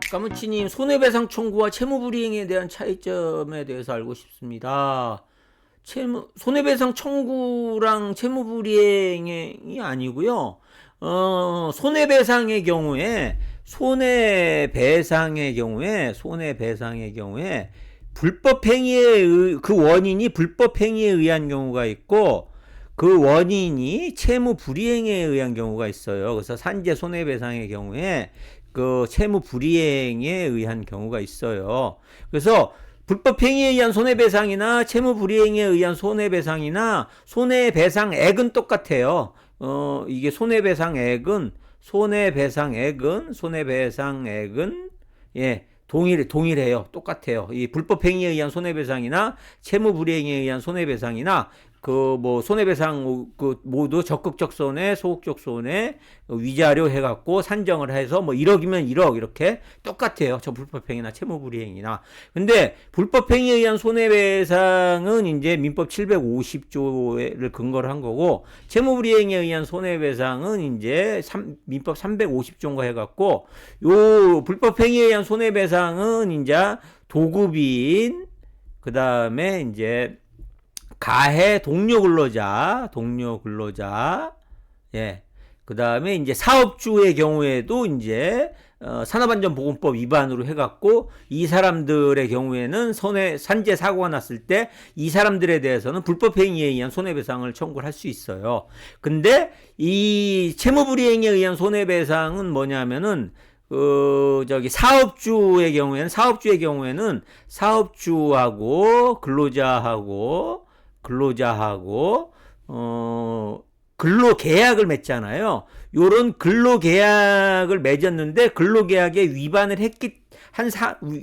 까무치님, 손해배상 청구와 채무불이행에 대한 차이점에 대해서 알고 싶습니다. 손해배상 청구랑 채무불이행이 아니고요. 손해배상의 경우에 그 원인이 불법행위에 의한 경우가 있고, 그 원인이 채무불이행에 의한 경우가 있어요. 그래서 산재 손해배상의 경우에 그 채무불이행에 의한 경우가 있어요. 그래서 불법행위에 의한 손해배상이나 채무불이행에 의한 손해배상이나 손해배상액은 똑같아요. 이게 손해배상액은 예, 동일해요. 똑같아요. 이 불법행위에 의한 손해배상이나 채무불이행에 의한 손해배상이나 손해배상 모두 적극적 손해, 소극적 손해, 위자료 해갖고 산정을 해서 1억이면 1억 이렇게 똑같아요. 저 불법행위나 채무불이행이나. 근데 불법행위에 의한 손해배상은 이제 민법 750조를 근거로 한 거고, 채무불이행에 의한 손해배상은 이제 민법 350조인가 해갖고, 요 불법행위에 의한 손해배상은 이제 도급인, 그 다음에 이제 가해 동료 근로자, 예. 그 다음에 이제 사업주의 경우에도 이제, 산업안전보건법 위반으로 해갖고, 이 사람들의 경우에는 산재 사고가 났을 때, 이 사람들에 대해서는 불법행위에 의한 손해배상을 청구를 할 수 있어요. 근데, 이 채무불이행에 의한 손해배상은 뭐냐면은, 사업주의 경우에는 사업주하고 근로자하고 근로계약을 맺잖아요. 요런 근로계약을 맺었는데 근로계약에 위반을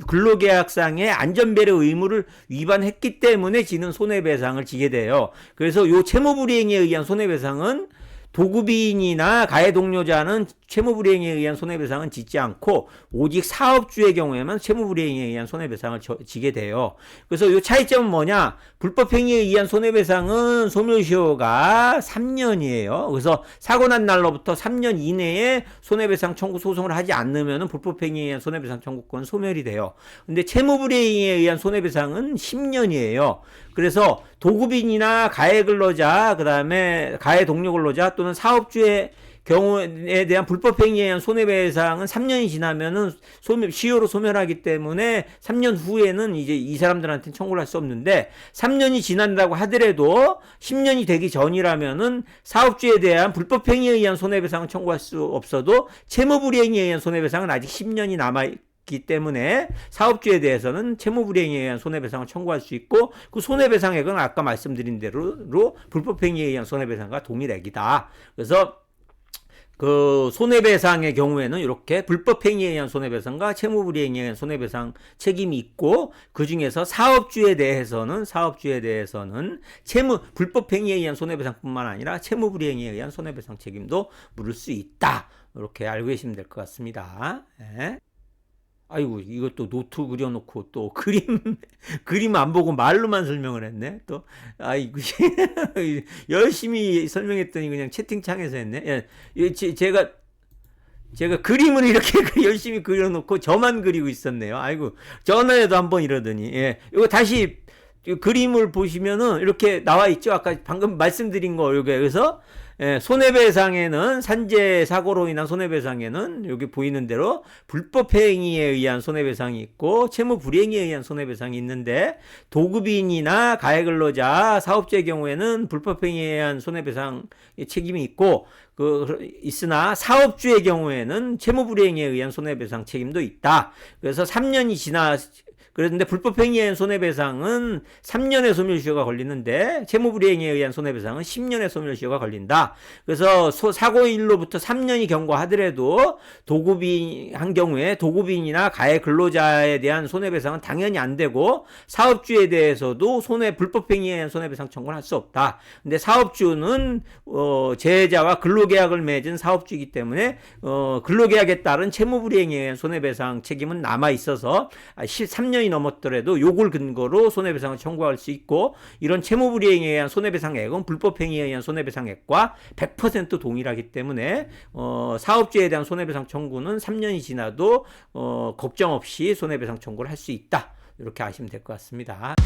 근로계약상의 안전배려 의무를 위반했기 때문에 지는 손해배상을 지게 돼요. 그래서 요 채무불이행에 의한 손해배상은 도급인이나 가해 동료자는 채무불이행에 의한 손해배상은 짓지 않고 오직 사업주의 경우에만 채무불이행에 의한 손해배상을 지게 돼요. 그래서 이 차이점은 뭐냐? 불법행위에 의한 손해배상은 소멸시효가 3년이에요. 그래서 사고 난 날로부터 3년 이내에 손해배상 청구 소송을 하지 않으면 불법행위에 의한 손해배상 청구권은 소멸이 돼요. 근데 채무불이행에 의한 손해배상은 10년이에요. 그래서 도급인이나 가해 근로자, 그 다음에 가해 동료 근로자 또는 사업주의 경우에 대한 불법행위에 의한 손해배상은 3년이 지나면은 시효로 소멸하기 때문에 3년 후에는 이제 이 사람들한테는 청구를 할 수 없는데, 3년이 지난다고 하더라도 10년이 되기 전이라면은 사업주에 대한 불법행위에 의한 손해배상은 청구할 수 없어도 채무불이행에 의한 손해배상은 아직 10년이 남아있기 때문에 사업주에 대해서는 채무불이행에 의한 손해배상을 청구할 수 있고, 그 손해배상액은 아까 말씀드린 대로 불법행위에 의한 손해배상과 동일액이다. 그래서 그 손해배상의 경우에는 이렇게 불법행위에 의한 손해배상과 채무불이행에 의한 손해배상 책임이 있고, 그 중에서 사업주에 대해서는 불법행위에 의한 손해배상뿐만 아니라 채무불이행에 의한 손해배상 책임도 물을 수 있다. 이렇게 알고 계시면 될 것 같습니다. 네. 아이고, 이것도 노트 그려놓고 또 그림 안 보고 말로만 설명을 했네. 또, 아이고, 열심히 설명했더니 그냥 채팅창에서 했네. 예, 제가 그림을 이렇게 열심히 그려놓고 저만 그리고 있었네요. 아이고, 전화에도 한번 이러더니. 예, 이거 다시 그림을 보시면은 이렇게 나와 있죠. 아까 방금 말씀드린 거, 요게. 그래서, 손해배상에는 산재 사고로 인한 손해배상에는 여기 보이는 대로 불법행위에 의한 손해배상이 있고 채무불이행에 의한 손해배상이 있는데, 도급인이나 가해근로자, 사업주의 경우에는 불법행위에 의한 손해배상 책임이 있고, 있으나 사업주의 경우에는 채무불이행에 의한 손해배상 책임도 있다. 그래서 3년이 그런데 불법행위에 의한 손해배상은 3년의 소멸시효가 걸리는데 채무불이행에 의한 손해배상은 10년의 소멸시효가 걸린다. 그래서 사고일로부터 3년이 경과하더라도 도급인 경우에 도급인이나 가해 근로자에 대한 손해배상은 당연히 안 되고, 사업주에 대해서도 불법행위에 의한 손해배상 청구를 할 수 없다. 근데 사업주는 재해자와 근로계약을 맺은 사업주이기 때문에 근로계약에 따른 채무불이행에 의한 손해배상 책임은 남아 있어서 3년 3년이 넘었더라도 요걸 근거로 손해배상을 청구할 수 있고, 이런 채무불이행에 의한 손해배상액은 불법행위에 의한 손해배상액과 100% 동일하기 때문에 사업주에 대한 손해배상 청구는 3년이 지나도 걱정 없이 손해배상 청구를 할 수 있다. 이렇게 아시면 될 것 같습니다.